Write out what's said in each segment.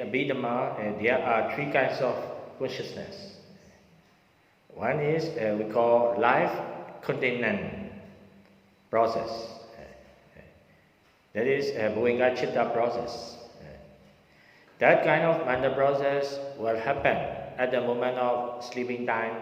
Abhidhamma, there are three kinds of consciousness. One is we call life continuant process. That is Bhuvinga Chitta process. That kind of mental process will happen at the moment of sleeping time,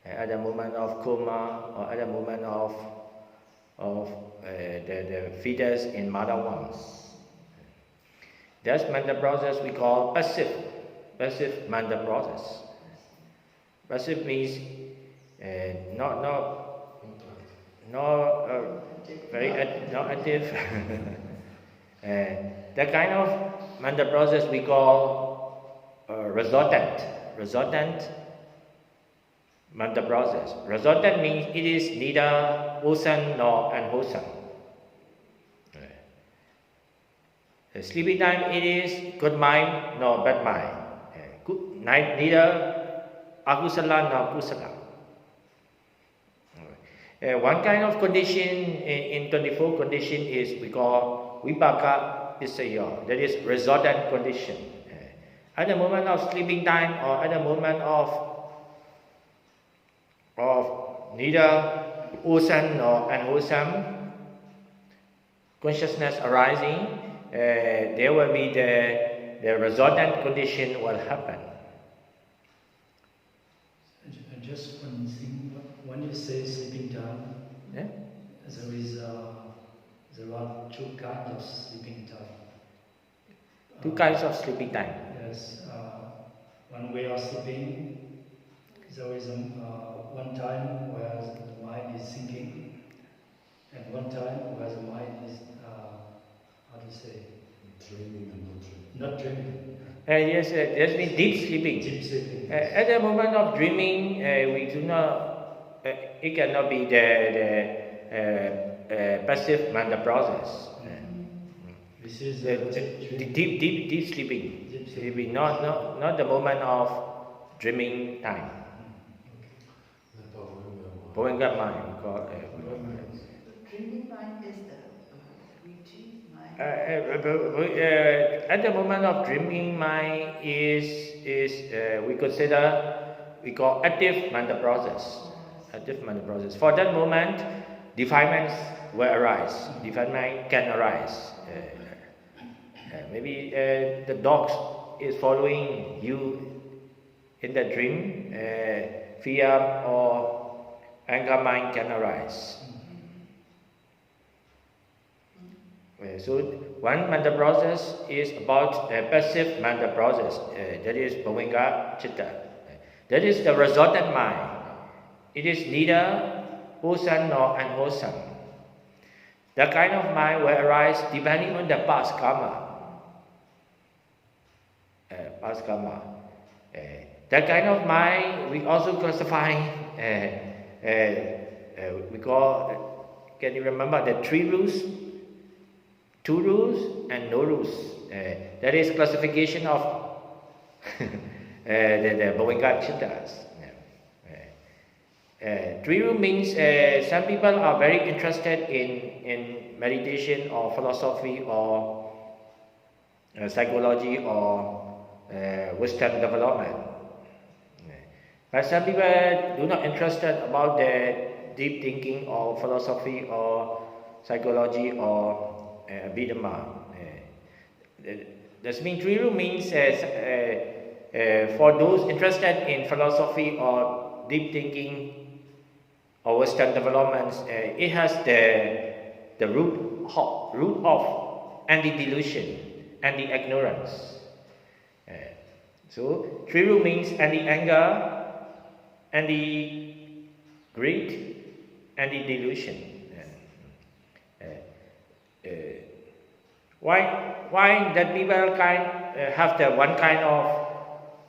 at the moment of coma, or at the moment of the fetus in mother wombs. That mental process we call passive mental process. Passive means not not active. That kind of mental process we call resultant mental process. Resultant means it is neither wholesome nor unwholesome. Sleeping time it is good mind nor bad mind. Good night neither akusala nor kusala. One kind of condition in 24 condition is we call vipaka isaya. That is resultant condition. At the moment of sleeping time or at the moment of neither wholesome nor unwholesome consciousness arising, there will be the resultant condition will happen. Just one thing, when you say sleeping time, there are two kinds of sleeping time. Two kinds of sleeping time. Yes, when we are sleeping, there is one time where the mind is thinking, and one time where the mind is, how do you say? Dreaming and not dreaming. Not dreaming. Yes, there's been deep sleeping. Deep sleeping. At the moment of dreaming, we do not. It cannot be the passive mental process. This is the deep sleeping, not the moment of dreaming time. Bhuvinga mind. Dreaming mind is the retreat mind. At the moment of dreaming mind is we call active mental process. Active mental process. For that moment, defilements will arise. Defilement can arise. Maybe the dog is following you in the dream. Fear or anger mind can arise. So one mental process is about a passive mental process. That is Bhuvinga Chitta. That is the resultant mind. It is neither wholesome nor unwholesome. That kind of mind will arise depending on the past karma. That kind of mind we also classify. We call. Can you remember the three rules? 2 rules and no rules. That is classification of the Bhuvinga Chittas. 3 rules means some people are very interested in meditation or philosophy or psychology or wisdom development. But some people do not interested about the deep thinking or philosophy or psychology or Abhidhamma. That means 3 rules means for those interested in philosophy or deep thinking or wisdom developments, it has the root of anti-delusion, anti-ignorance. So 3 rules means anti-anger, anti-greed, anti-delusion. Why that people have the one kind of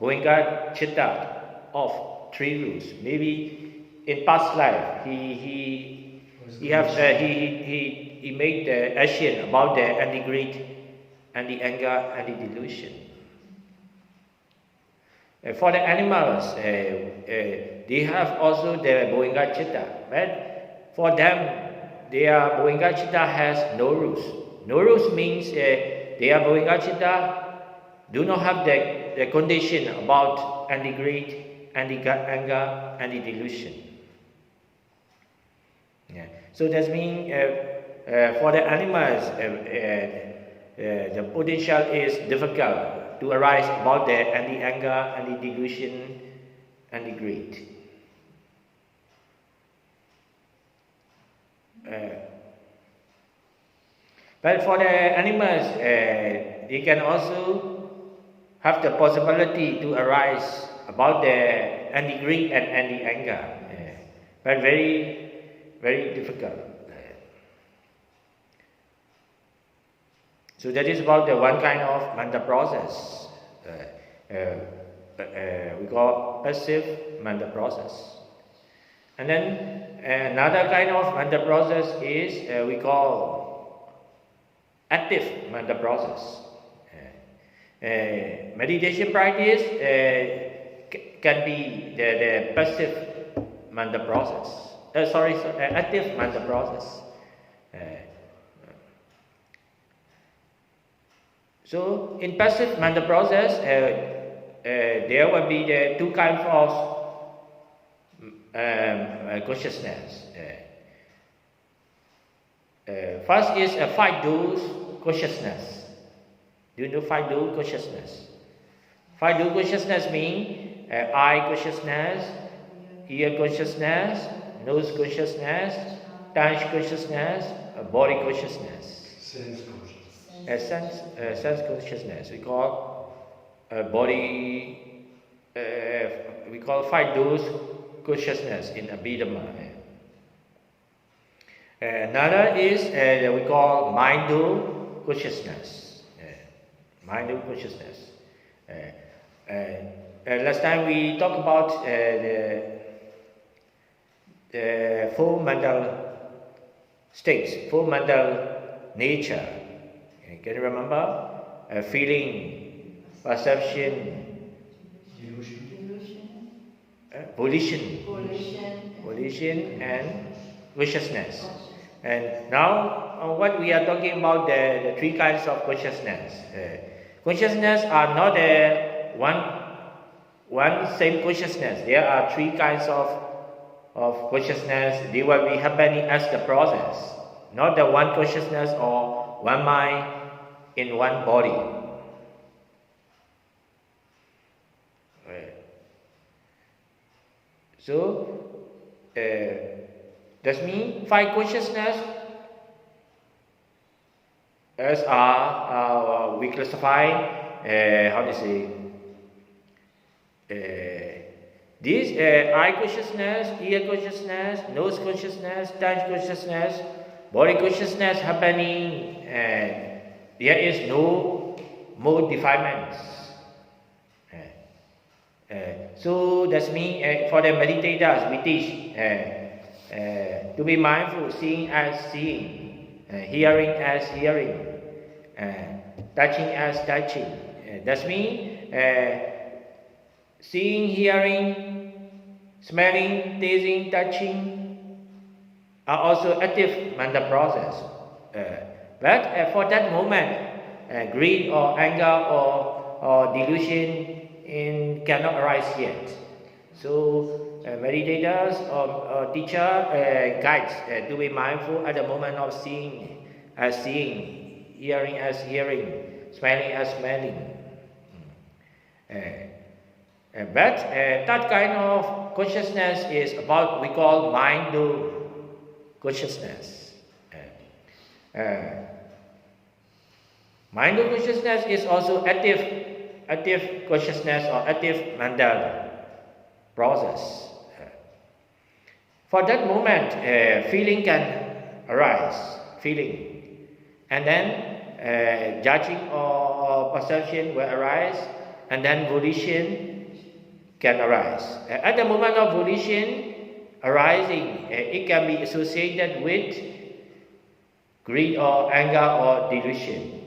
Bhuvinga Chitta of 3 rules? Maybe in past life he made the action about the anti-greed, anti-anger, anti-delusion. For the animals, they have also the Bhuvinga Chitta, but for them, their Bhuvinga Chitta has no rules. No rules means their Bhuvinga Chitta do not have the condition about anti-greed, anti-anger, anti-delusion. Yeah. So that means for the animals, the potential is difficult to arise about the anti-anger, anti-delusion, anti-greed. But for the animals, they can also have the possibility to arise about the anti-greed and anti-anger, but very, very difficult. So that is about the one kind of mental process. We call passive mental process. And then another kind of mental process is we call active mental process. Meditation practice can be the passive mental process. Active mental process. So in passive mental process, there will be the two kinds of consciousness. First is a five-dual consciousness. Do you know five-dual consciousness? Five-dual consciousness means eye consciousness, ear consciousness, nose consciousness, touch consciousness, body consciousness. Sense consciousness. Sense consciousness. We call body. We call five-dual consciousness in Abhidhamma. Another is we call mind-dual consciousness. Mind-dual consciousness. Last time we talked about the four mental states, four mental nature. Can you remember? Feeling, perception, volition, and consciousness. And now, what we are talking about the three kinds of consciousness. Consciousness are not one same consciousness. There are three kinds of consciousness. They will be happening as the process, not the one consciousness or one mind in one body. So that means five consciousness as are we classify how to say this eye consciousness, ear consciousness, nose consciousness, touch consciousness, body consciousness happening. There is no more defilements. So that's means for the meditators we teach to be mindful, seeing as seeing, hearing as hearing, touching as touching. That means seeing, hearing, smelling, tasting, touching are also active mental process. But for that moment, greed or anger or delusion cannot arise yet. So meditators or teacher guides to be mindful at the moment of seeing as seeing, hearing as hearing, smelling as smelling. But that kind of consciousness is about we call mind-dual consciousness. Mind-dual consciousness is also active consciousness or active mental process. For that moment, feeling can arise, feeling, and then judging or perception will arise, and then volition can arise. At the moment of volition arising, it can be associated with greed or anger or delusion.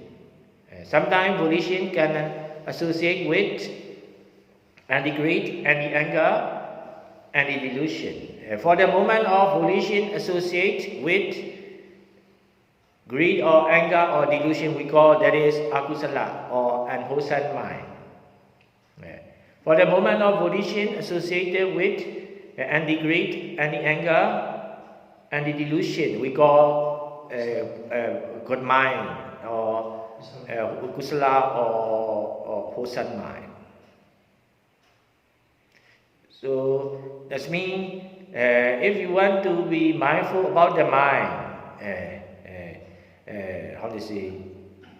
Sometimes volition can associate with anti-greed, anti-anger, anti-delusion. For the moment of volition associate with greed or anger or delusion, we call that is akusala or unwholesome mind. For the moment of volition associated with anti-greed, anti-anger, anti-delusion, we call good mind or kusala or wholesome mind. So that means if you want to be mindful about the mind, how to say,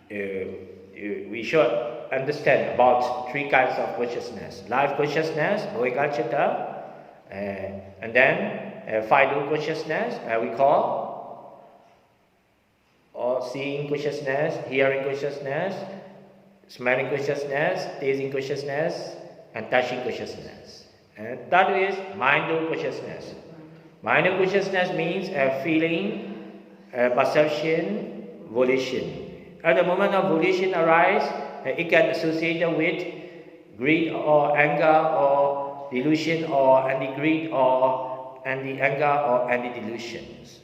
we should understand about three kinds of consciousness: life consciousness, bhavika chitta, and then final consciousness, we call, or seeing consciousness, hearing consciousness, smelling consciousness, tasting consciousness, and touching consciousness. And that is mindful consciousness. Mindful consciousness means feeling, perception, volition. At the moment of volition arise, it can associate with greed or anger or delusion or anti-greed or anti-anger or anti-delusions.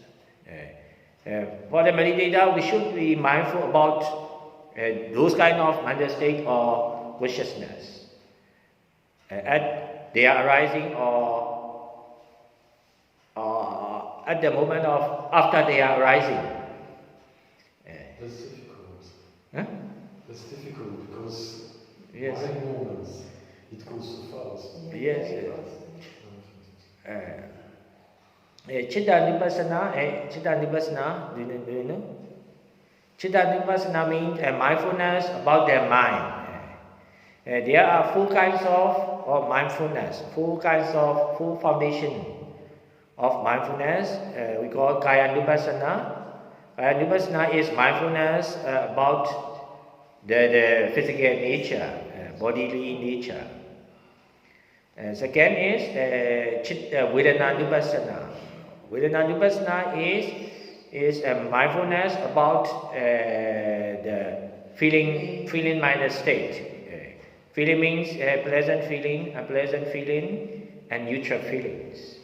For the meditator, we should be mindful about those kind of mental state or consciousness. At they are arising or at the moment of after they are arising. That's difficult. Huh? That's difficult because Yes. my moments, it goes so fast. Yes. Chitta Vipassana, do you know? Chitta Vipassana means mindfulness about their mind. There are four kinds of mindfulness, full foundation of mindfulness. We call Kaya Vipassana. Kaya Vipassana is mindfulness about the physical nature, bodily nature. Second is Vedana Vipassana. Vedana Vipassana is mindfulness about the feeling minded state. Feeling means pleasant feeling, unpleasant feeling, and neutral feelings.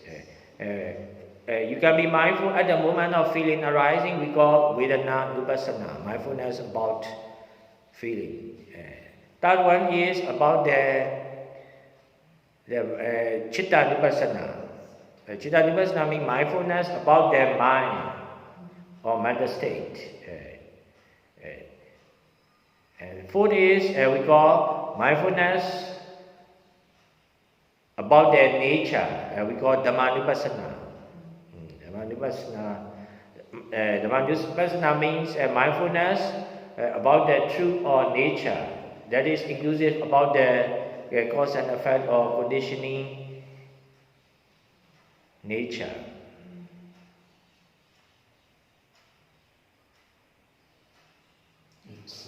You can be mindful at the moment of feeling arising. We call Vedana Vipassana, mindfulness about feeling. That one is about the Chitta Vipassana. Chitta Vipassana means mindfulness about their mind or mental state. And fourth is we call mindfulness about their nature. We call Dhamma Vipassana. Dhamma Vipassana means mindfulness about the truth or nature. That is inclusive about the cause and effect or conditioning nature. It's